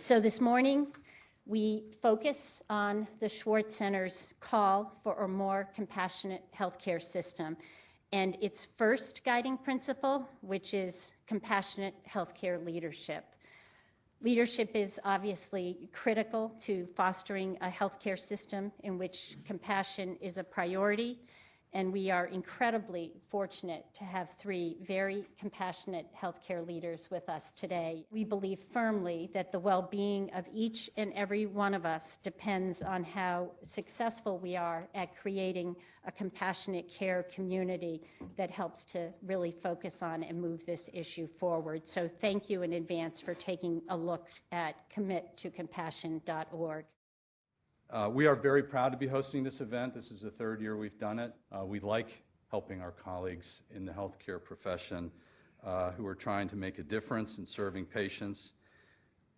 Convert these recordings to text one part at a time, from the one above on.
So this morning, we focus on the Schwartz Center's call for a more compassionate healthcare system and its first guiding principle, which is compassionate healthcare leadership. Leadership is obviously critical to fostering a healthcare system in which compassion is a priority, and we are incredibly fortunate to have three very compassionate healthcare leaders with us today. We believe firmly that the well-being of each and every one of us depends on how successful we are at creating a compassionate care community that helps to really focus on and move this issue forward. So thank you in advance for taking a look at committocompassion.org. We are very proud to be hosting this event. This is the third year we've done it. We like helping our colleagues in the healthcare profession who are trying to make a difference in serving patients.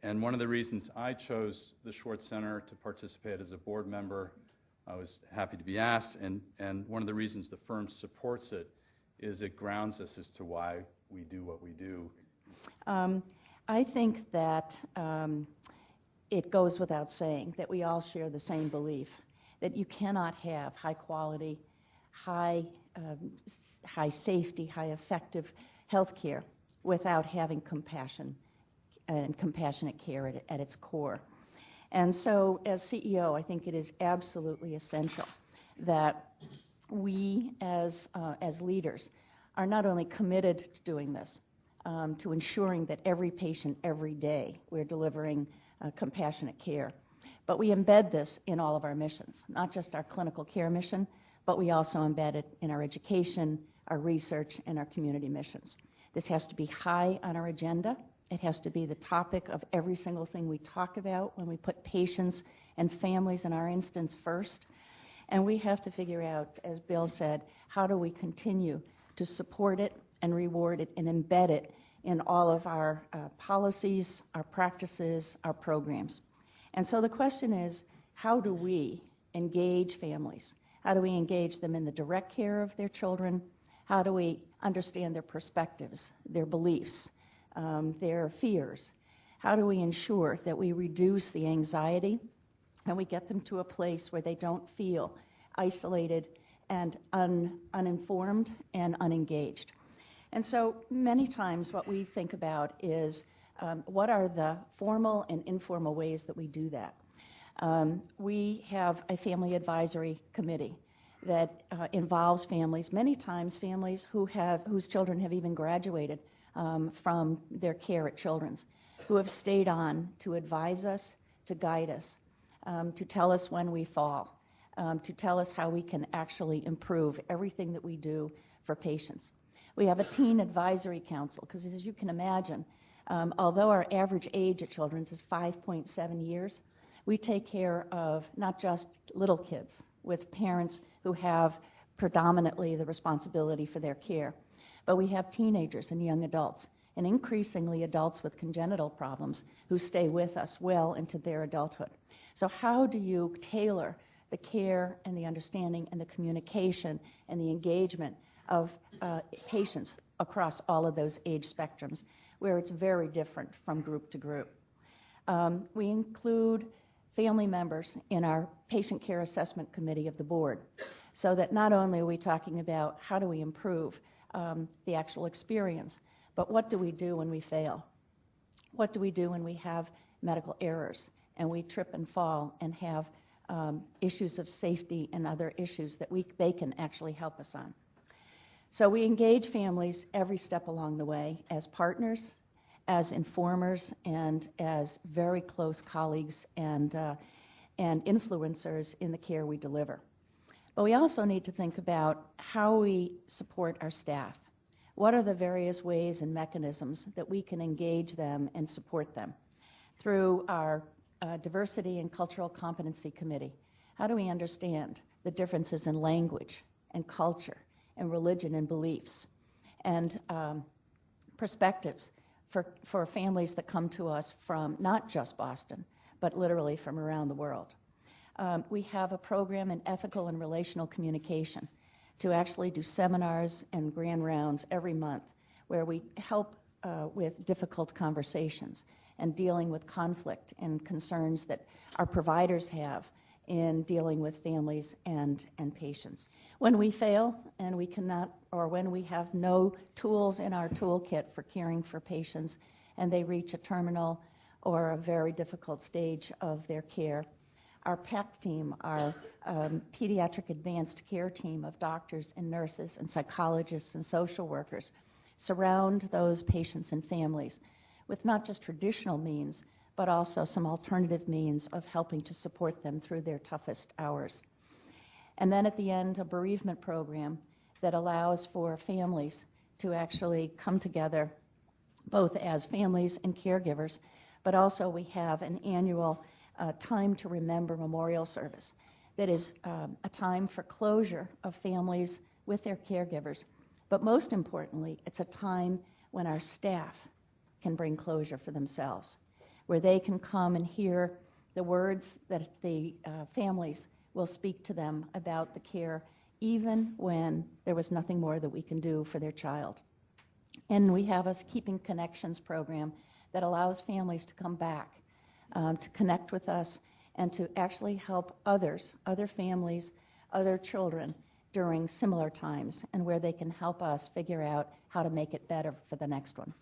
And one of the reasons I chose the Schwartz Center to participate as a board member, I was happy to be asked, and one of the reasons the firm supports it is it grounds us as to why we do what we do. I think that it goes without saying that we all share the same belief that you cannot have high quality, high safety, high effective health care without having compassion and compassionate care at its core. And so as CEO, I think it is absolutely essential that we as leaders are not only committed to doing this, to ensuring that every patient every day we're delivering compassionate care. But we embed this in all of our missions, not just our clinical care mission, but we also embed it in our education, our research, and our community missions. This has to be high on our agenda. It has to be the topic of every single thing we talk about when we put patients and families in our instance first. And we have to figure out, as Bill said, how do we continue to support it and reward it and embed it in all of our policies, our practices, our programs. And so the question is, how do we engage families? How do we engage them in the direct care of their children? How do we understand their perspectives, their beliefs, their fears? How do we ensure that we reduce the anxiety and we get them to a place where they don't feel isolated and uninformed and unengaged? And so many times what we think about is what are the formal and informal ways that we do that. We have a family advisory committee that involves families, many times families whose children have even graduated from their care at Children's, who have stayed on to advise us, to guide us, to tell us when we fall, to tell us how we can actually improve everything that we do for patients. We have a teen advisory council because, as you can imagine, although our average age at Children's is 5.7 years, we take care of not just little kids with parents who have predominantly the responsibility for their care, but we have teenagers and young adults, and increasingly adults with congenital problems who stay with us well into their adulthood. So how do you tailor the care and the understanding and the communication and the engagement of patients across all of those age spectrums, where it's very different from group to group? We include family members in our patient care assessment committee of the board, so that not only are we talking about how do we improve the actual experience, but what do we do when we fail? What do we do when we have medical errors and we trip and fall and have issues of safety and other issues that they can actually help us on? So we engage families every step along the way as partners, as informers, and as very close colleagues and influencers in the care we deliver. But we also need to think about how we support our staff. What are the various ways and mechanisms that we can engage them and support them? Through our Diversity and Cultural Competency Committee, how do we understand the differences in language and culture and religion and beliefs and perspectives for families that come to us from not just Boston, but literally from around the world? We have a program in ethical and relational communication to actually do seminars and grand rounds every month where we help with difficult conversations and dealing with conflict and concerns that our providers have in dealing with families and patients. When we fail and we cannot, or when we have no tools in our toolkit for caring for patients and they reach a terminal or a very difficult stage of their care, our PACT team, our pediatric advanced care team of doctors and nurses and psychologists and social workers surround those patients and families with not just traditional means, but also some alternative means of helping to support them through their toughest hours. And then at the end, a bereavement program that allows for families to actually come together, both as families and caregivers, but also we have an annual Time to Remember memorial service that is a time for closure of families with their caregivers. But most importantly, it's a time when our staff can bring closure for themselves, where they can come and hear the words that the families will speak to them about the care, even when there was nothing more that we can do for their child. And we have a Keeping Connections program that allows families to come back, to connect with us, and to actually help others, other families, other children during similar times, and where they can help us figure out how to make it better for the next one.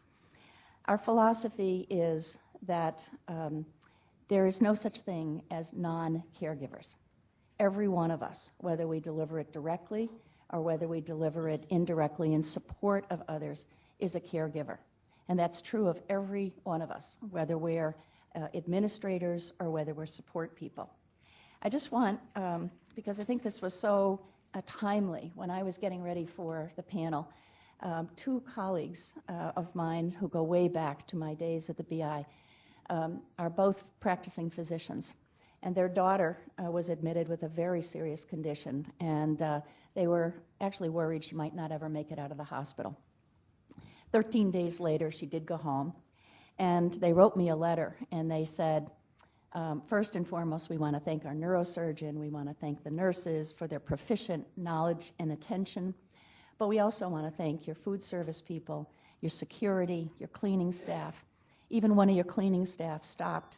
Our philosophy is that there is no such thing as non-caregivers. Every one of us, whether we deliver it directly or whether we deliver it indirectly in support of others, is a caregiver. And that's true of every one of us, whether we're administrators or whether we're support people. I just want, because I think this was so timely when I was getting ready for the panel, two colleagues of mine who go way back to my days at the BI are both practicing physicians. And their daughter was admitted with a very serious condition, and they were actually worried she might not ever make it out of the hospital. 13 days later, she did go home, and they wrote me a letter, and they said, first and foremost, we want to thank our neurosurgeon, we want to thank the nurses for their proficient knowledge and attention, but we also want to thank your food service people, your security, your cleaning staff. Even one of your cleaning staff stopped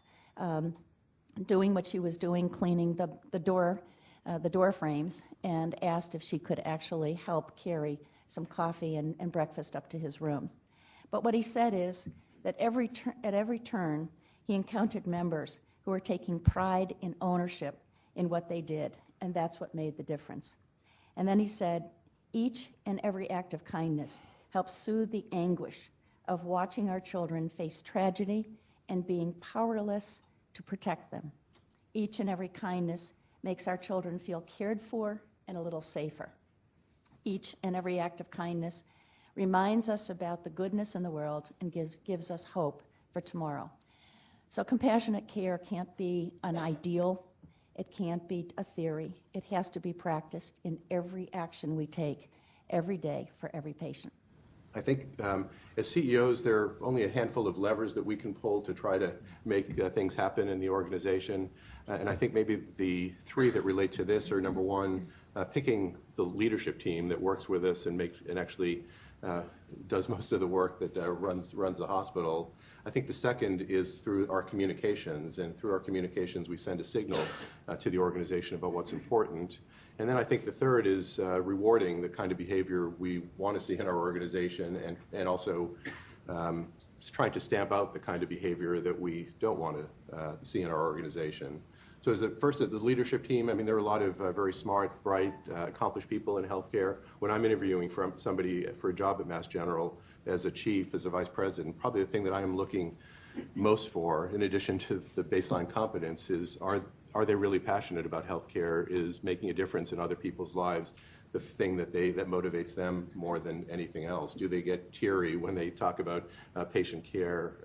doing what she was doing, cleaning the door frames, and asked if she could actually help carry some coffee and breakfast up to his room. But what he said is that at every turn, he encountered members who were taking pride in ownership in what they did, and that's what made the difference. And then he said, each and every act of kindness helps soothe the anguish of watching our children face tragedy and being powerless to protect them. Each and every kindness makes our children feel cared for and a little safer. Each and every act of kindness reminds us about the goodness in the world and gives us hope for tomorrow. So compassionate care can't be an ideal. It can't be a theory. It has to be practiced in every action we take every day for every patient. I think as CEOs, there are only a handful of levers that we can pull to try to make things happen in the organization. And I think maybe the three that relate to this are, number one, picking the leadership team that works with us and actually does most of the work that runs the hospital. I think the second is through our communications, and through our communications we send a signal to the organization about what's important. And then I think the third is rewarding the kind of behavior we want to see in our organization, and also trying to stamp out the kind of behavior that we don't want to see in our organization. So as first at the leadership team, I mean, there are a lot of very smart, bright, accomplished people in healthcare. When I'm interviewing for somebody for a job at Mass General as a chief, as a vice president, probably the thing that I am looking most for, in addition to the baseline competence, is are they really passionate about healthcare? Is making a difference in other people's lives the thing that motivates them more than anything else? Do they get teary when they talk about patient care?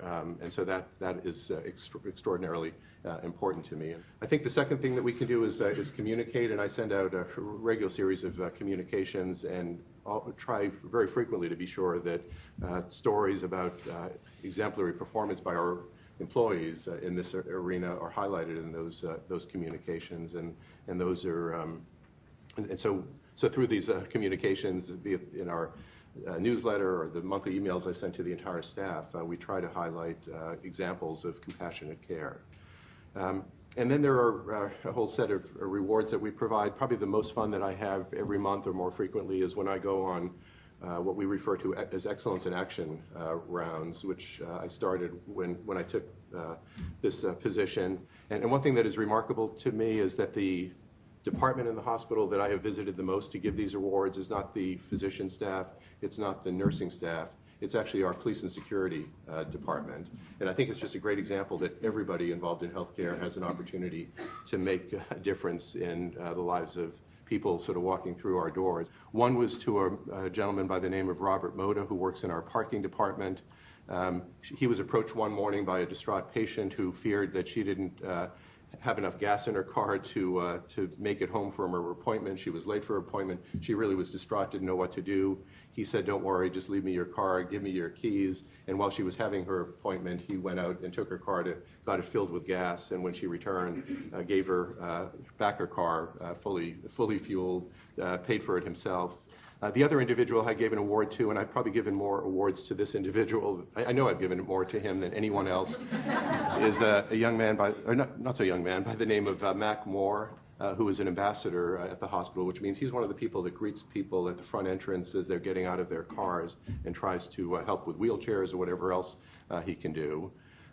And so that is extraordinarily important to me. I think the second thing that we can do is communicate, and I send out a regular series of communications, and I'll try very frequently to be sure that stories about exemplary performance by our employees in this arena are highlighted in those communications, and those are and so through these communications, be it in our newsletter or the monthly emails I send to the entire staff, we try to highlight examples of compassionate care. And then there are a whole set of rewards that we provide. Probably the most fun that I have every month or more frequently is when I go on what we refer to as Excellence in Action rounds, which I started when I took this position. And one thing that is remarkable to me is that the department in the hospital that I have visited the most to give these awards is not the physician staff, it's not the nursing staff, it's actually our police and security department. And I think it's just a great example that everybody involved in healthcare has an opportunity to make a difference in the lives of people sort of walking through our doors. One was to a gentleman by the name of Robert Moda, who works in our parking department. He was approached one morning by a distraught patient who feared that she didn't have enough gas in her car to make it home from her appointment. She was late for her appointment. She really was distraught, didn't know what to do. He said, "Don't worry, just leave me your car, give me your keys." And while she was having her appointment, he went out and took her car, got it filled with gas, and when she returned, gave her back her car fully fueled, paid for it himself. The other individual I gave an award to, and I've probably given more awards to this individual, I know I've given more to him than anyone else, is a young man, not so young man, by the name of Mac Moore, who is an ambassador at the hospital, which means he's one of the people that greets people at the front entrance as they're getting out of their cars and tries to help with wheelchairs or whatever else he can do.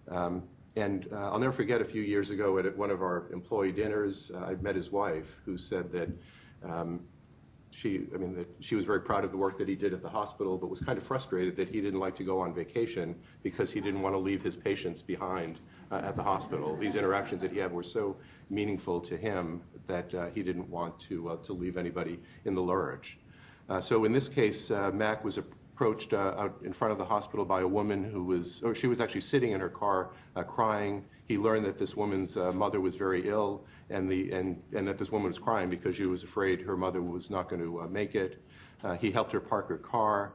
And I'll never forget a few years ago at one of our employee dinners, I met his wife, who said that she was very proud of the work that he did at the hospital, but was kind of frustrated that he didn't like to go on vacation because he didn't want to leave his patients behind at the hospital. These interactions that he had were so meaningful to him that he didn't want to leave anybody in the lurch. So in this case, Mac was approached out in front of the hospital by a woman she was actually sitting in her car crying. He learned that this woman's mother was very ill, and that this woman was crying because she was afraid her mother was not going to make it. He helped her park her car,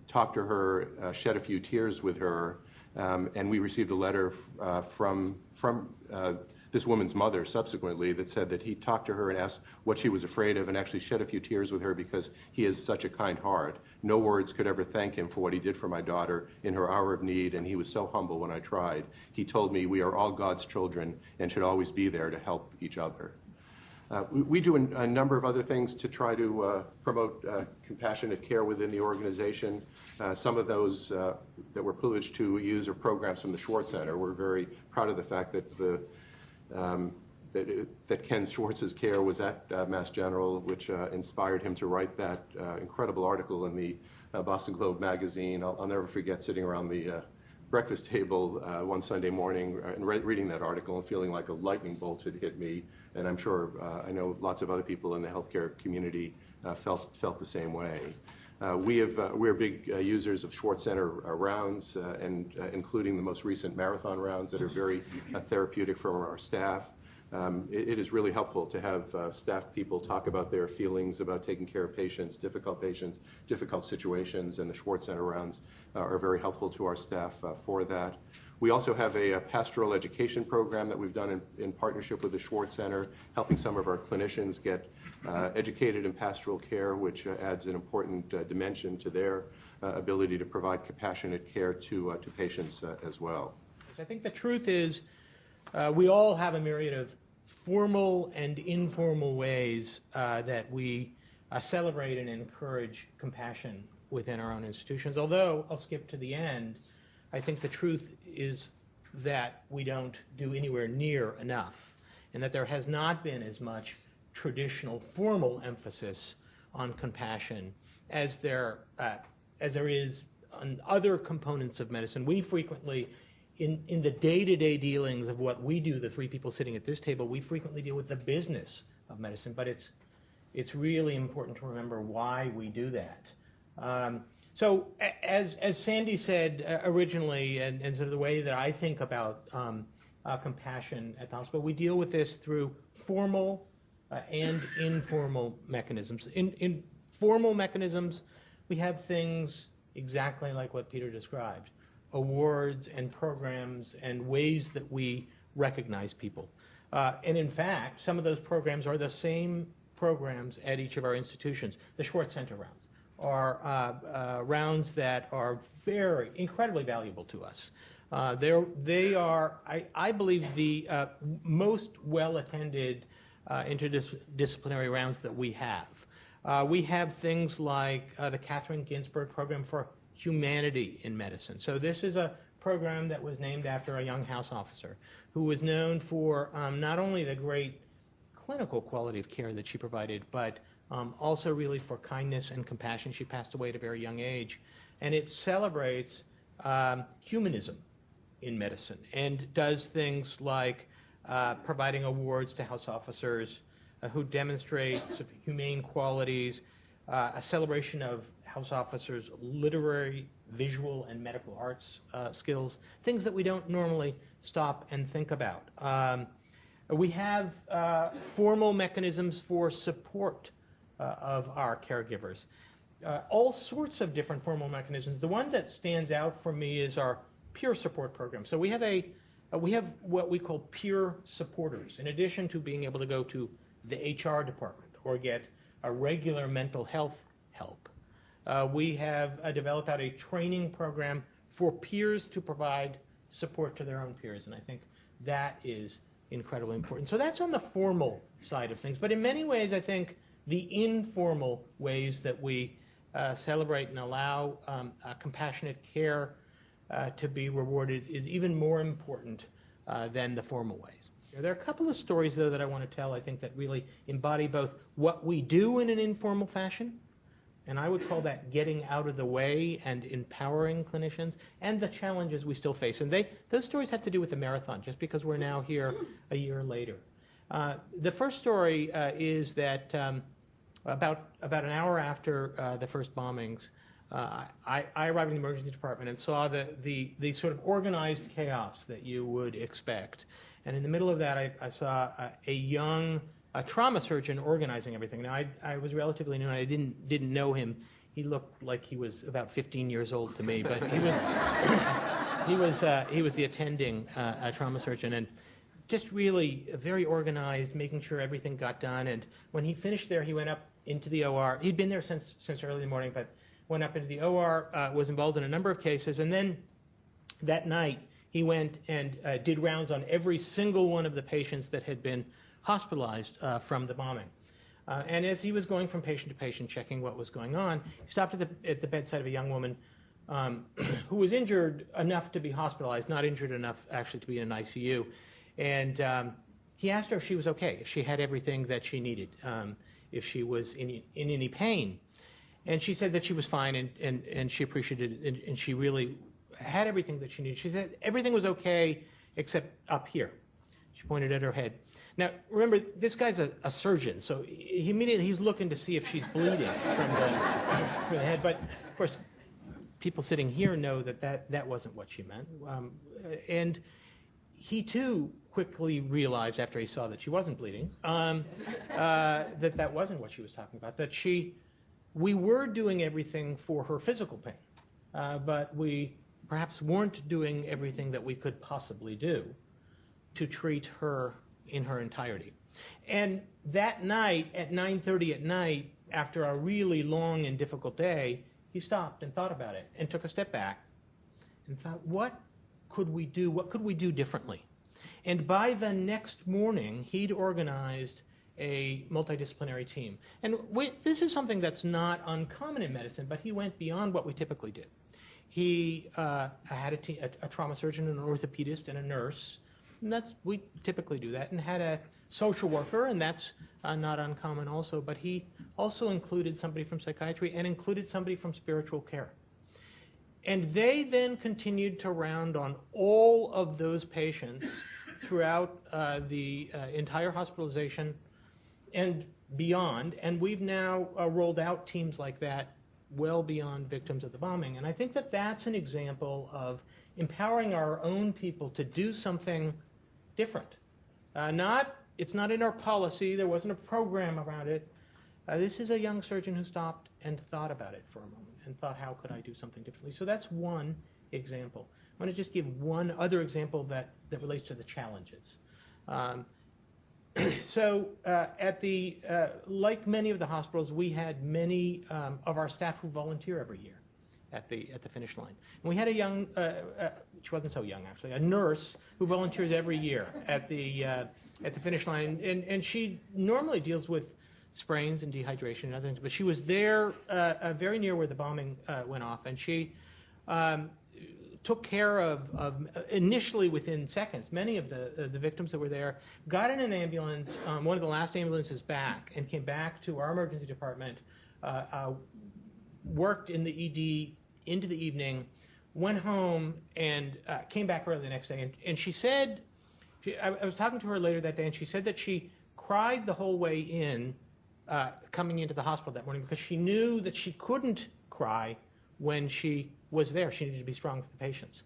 talked to her, shed a few tears with her, and we received a letter from this woman's mother subsequently that said that he talked to her and asked what she was afraid of and actually shed a few tears with her because he has such a kind heart. No words could ever thank him for what he did for my daughter in her hour of need, and he was so humble when I tried. He told me we are all God's children and should always be there to help each other. We do a number of other things to try to promote compassionate care within the organization. Some of those that we're privileged to use are programs from the Schwartz Center. We're very proud of the fact that that Ken Schwartz's care was at Mass General, which inspired him to write that incredible article in the Boston Globe magazine. I'll never forget sitting around the breakfast table one Sunday morning and reading that article and feeling like a lightning bolt had hit me. And I'm sure I know lots of other people in the healthcare community felt the same way. We're big users of Schwartz Center rounds, and including the most recent marathon rounds that are very therapeutic for our staff. It is really helpful to have staff people talk about their feelings about taking care of patients, difficult situations, and the Schwartz Center rounds are very helpful to our staff for that. We also have a pastoral education program that we've done in partnership with the Schwartz Center, helping some of our clinicians get educated in pastoral care, which adds an important dimension to their ability to provide compassionate care to patients as well. I think the truth is we all have a myriad of formal and informal ways that we celebrate and encourage compassion within our own institutions. Although, I'll skip to the end, I think the truth is that we don't do anywhere near enough, and that there has not been as much traditional formal emphasis on compassion as there is on other components of medicine. We frequently, in the day-to-day dealings of what we do, the three people sitting at this table, we frequently deal with the business of medicine, but it's really important to remember why we do that. So as Sandy said originally, and sort of the way that I think about compassion at the hospital, we deal with this through formal and informal mechanisms. In formal mechanisms, we have things exactly like what Peter described: awards and programs and ways that we recognize people. And in fact, some of those programs are the same programs at each of our institutions. The Schwartz Center rounds, are rounds that are incredibly valuable to us. They are, I believe, the most well-attended interdisciplinary rounds that we have. We have things like the Catherine Ginsburg Program for Humanity in Medicine. So this is a program that was named after a young House officer who was known for not only the great clinical quality of care that she provided, but also really for kindness and compassion. She passed away at a very young age. And it celebrates humanism in medicine and does things like providing awards to House officers who demonstrate sort of humane qualities, a celebration of House officers' literary, visual, and medical arts skills, things that we don't normally stop and think about. We have formal mechanisms for support of our caregivers. All sorts of different formal mechanisms. The one that stands out for me is our peer support program. So we have what we call peer supporters. In addition to being able to go to the HR department or get a regular mental health help, we have developed out a training program for peers to provide support to their own peers, and I think that is incredibly important. So that's on the formal side of things. But in many ways, I think the informal ways that we celebrate and allow compassionate care to be rewarded is even more important than the formal ways. There are a couple of stories, though, that I want to tell, I think, that really embody both what we do in an informal fashion, and I would call that getting out of the way and empowering clinicians, and the challenges we still face. And those stories have to do with the marathon, just because we're now here a year later. The first story is that about an hour after the first bombings, I arrived in the emergency department and saw the sort of organized chaos that you would expect. And in the middle of that, I saw a young trauma surgeon organizing everything. Now, I was relatively new, and I didn't know him. He looked like he was about 15 years old to me, but he was he was the attending trauma surgeon, and just really very organized, making sure everything got done. And when he finished there, he went up into the OR. He'd been there since early in the morning, but went up into the OR, was involved in a number of cases, and then that night he went and did rounds on every single one of the patients that had been hospitalized from the bombing. And as he was going from patient to patient, checking what was going on, he stopped at the bedside of a young woman who was injured enough to be hospitalized, not injured enough actually to be in an ICU. And he asked her if she was okay, if she had everything that she needed, if she was in any pain. And she said that she was fine, and she appreciated it, and she really had everything that she needed. She said everything was okay except up here. She pointed at her head. Now, remember, this guy's a surgeon, so he's looking to see if she's bleeding from the head. But, of course, people sitting here know that wasn't what she meant. And he, too, quickly realized after he saw that she wasn't bleeding that wasn't what she was talking about, that we were doing everything for her physical pain, but we perhaps weren't doing everything that we could possibly do to treat her in her entirety. And that night, at 9:30 at night, after a really long and difficult day, he stopped and thought about it and took a step back and thought, what could we do? What could we do differently? And by the next morning, he'd organized a multidisciplinary team. And this is something that's not uncommon in medicine, but he went beyond what we typically did. He had a trauma surgeon, an orthopedist, and a nurse. And we typically do that, and had a social worker, and that's not uncommon also. But he also included somebody from psychiatry and included somebody from spiritual care. And they then continued to round on all of those patients throughout the entire hospitalization and beyond. And we've now rolled out teams like that well beyond victims of the bombing. And I think that that's an example of empowering our own people to do something different. It's not in our policy. There wasn't a program around it. This is a young surgeon who stopped and thought about it for a moment and thought, how could I do something differently? So that's one example. I want to just give one other example that relates to the challenges. So like many of the hospitals, we had many of our staff who volunteer every year at the finish line. And we had a young, she wasn't so young actually, a nurse who volunteers every year at the finish line, and she normally deals with sprains and dehydration and other things, but she was there very near where the bombing went off, and she took care of initially within seconds, many of the victims that were there, got in an ambulance, one of the last ambulances back, and came back to our emergency department, worked in the ED into the evening, went home, and came back early the next day. And she said, I was talking to her later that day, and she said that she cried the whole way in, coming into the hospital that morning, because she knew that she couldn't cry when she was there. She needed to be strong for the patients.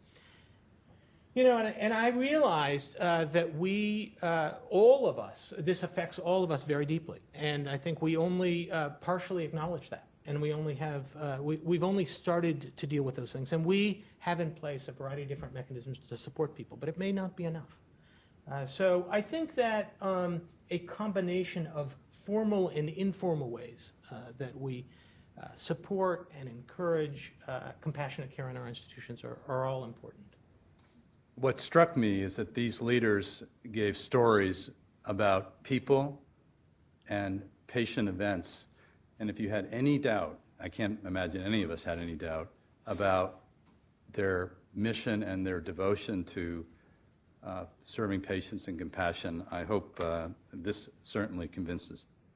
You know, and I realized that we, all of us, this affects all of us very deeply. And I think we only partially acknowledge that. And we only have, we've only started to deal with those things. And we have in place a variety of different mechanisms to support people, but it may not be enough. So I think that a combination of formal and informal ways that we support and encourage compassionate care in our institutions are all important. What struck me is that these leaders gave stories about people and patient events. And if you had any doubt, I can't imagine any of us had any doubt about their mission and their devotion to serving patients and compassion, I hope this certainly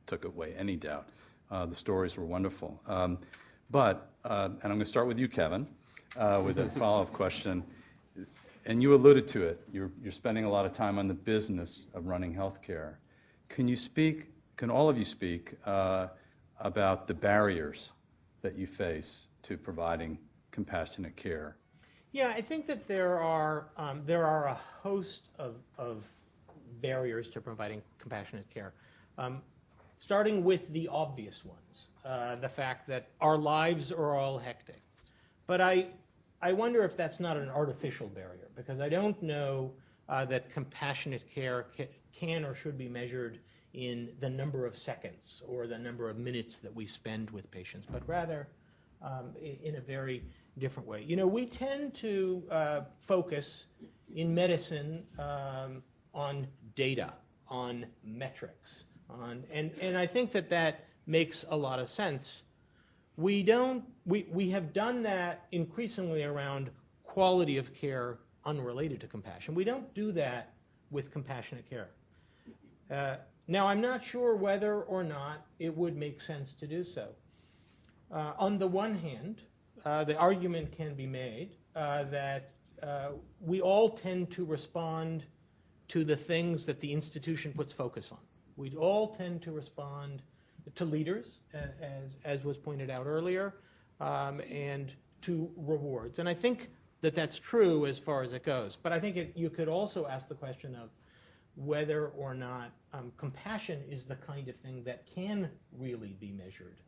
took away any doubt. The stories were wonderful. But I'm going to start with you, Kevin, with a follow-up question. And you alluded to it. You're spending a lot of time on the business of running healthcare. Can all of you speak about the barriers that you face to providing compassionate care? Yeah, I think that there are a host of barriers to providing compassionate care, starting with the obvious ones, the fact that our lives are all hectic. But I wonder if that's not an artificial barrier, because I don't know that compassionate care can or should be measured in the number of seconds or the number of minutes that we spend with patients, but rather in a very different way. You know, we tend to focus in medicine on data, on metrics, and I think that makes a lot of sense. We have done that increasingly around quality of care unrelated to compassion. We don't do that with compassionate care. Now, I'm not sure whether or not it would make sense to do so. On the one hand, the argument can be made that we all tend to respond to the things that the institution puts focus on. We all tend to respond to leaders, as was pointed out earlier, and to rewards. And I think that that's true as far as it goes. But I think you could also ask the question of whether or not compassion is the kind of thing that can really be measured,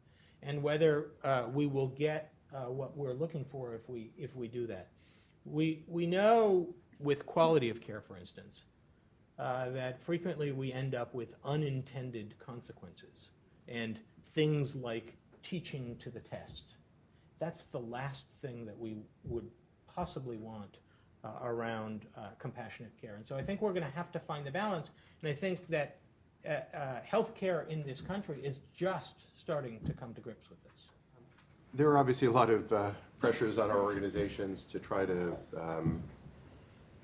and whether we will get what we're looking for if we do that. We know with quality of care, for instance, that frequently we end up with unintended consequences, and things like teaching to the test. That's the last thing that we would possibly want around compassionate care. And so I think we're going to have to find the balance, and I think that healthcare in this country is just starting to come to grips with this. There are obviously a lot of pressures on our organizations to try to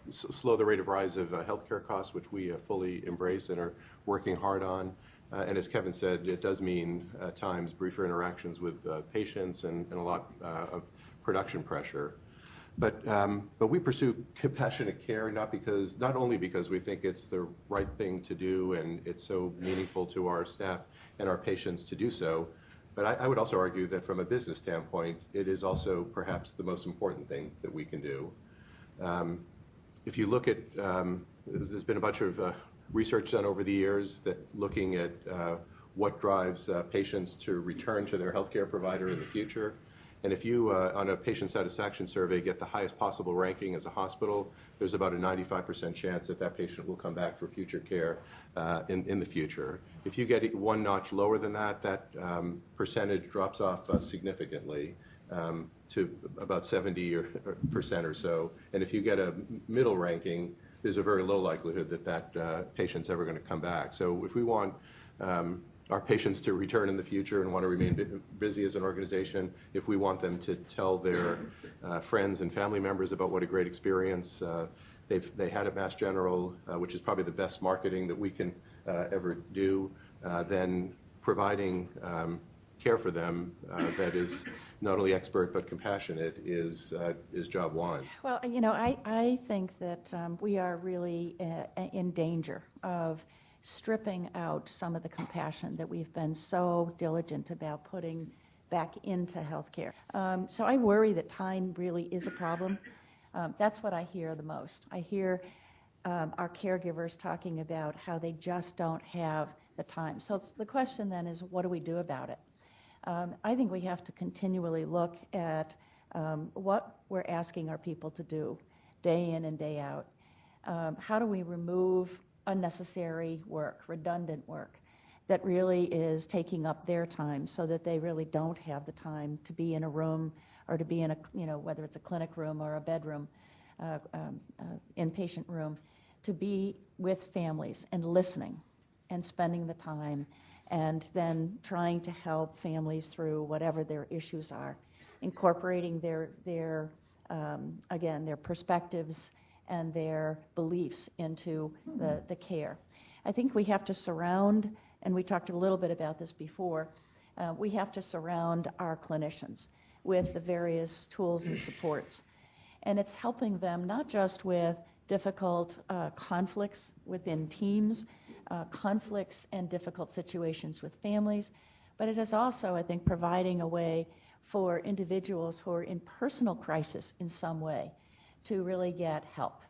slow the rate of rise of healthcare costs, which we fully embrace and are working hard on. And as Kevin said, it does mean at times briefer interactions with patients and a lot of production pressure. But we pursue compassionate care not only because we think it's the right thing to do and it's so meaningful to our staff and our patients to do so, but I would also argue that from a business standpoint, it is also perhaps the most important thing that we can do. If you look at, there's been a bunch of research done over the years that looking at what drives patients to return to their healthcare provider in the future. And if you, on a patient satisfaction survey, get the highest possible ranking as a hospital, there's about a 95% chance that that patient will come back for future care in the future. If you get one notch lower than that, that percentage drops off significantly to about 70% or so. And if you get a middle ranking, there's a very low likelihood that that patient's ever going to come back. So if we want our patients to return in the future and want to remain busy as an organization, if we want them to tell their friends and family members about what a great experience they had at Mass General, which is probably the best marketing that we can ever do, then providing care for them that is not only expert but compassionate is job one. Well, I think that we are really in danger of stripping out some of the compassion that we've been so diligent about putting back into healthcare. So I worry that time really is a problem. That's what I hear the most. I hear our caregivers talking about how they just don't have the time. So the question then is, what do we do about it? I think we have to continually look at what we're asking our people to do day in and day out. How do we remove unnecessary work, redundant work that really is taking up their time so that they really don't have the time to be in a room or to be in a, whether it's a clinic room or a bedroom, inpatient room, to be with families and listening and spending the time and then trying to help families through whatever their issues are, incorporating their perspectives and their beliefs into the care. I think we have to surround, and we talked a little bit about this before, we have to surround our clinicians with the various tools and supports. And it's helping them not just with difficult conflicts within teams, conflicts and difficult situations with families, but it is also, I think, providing a way for individuals who are in personal crisis in some way to really get help.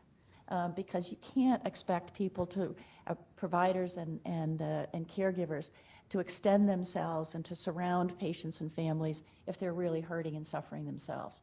Because you can't expect people to, providers and caregivers, to extend themselves and to surround patients and families if they're really hurting and suffering themselves.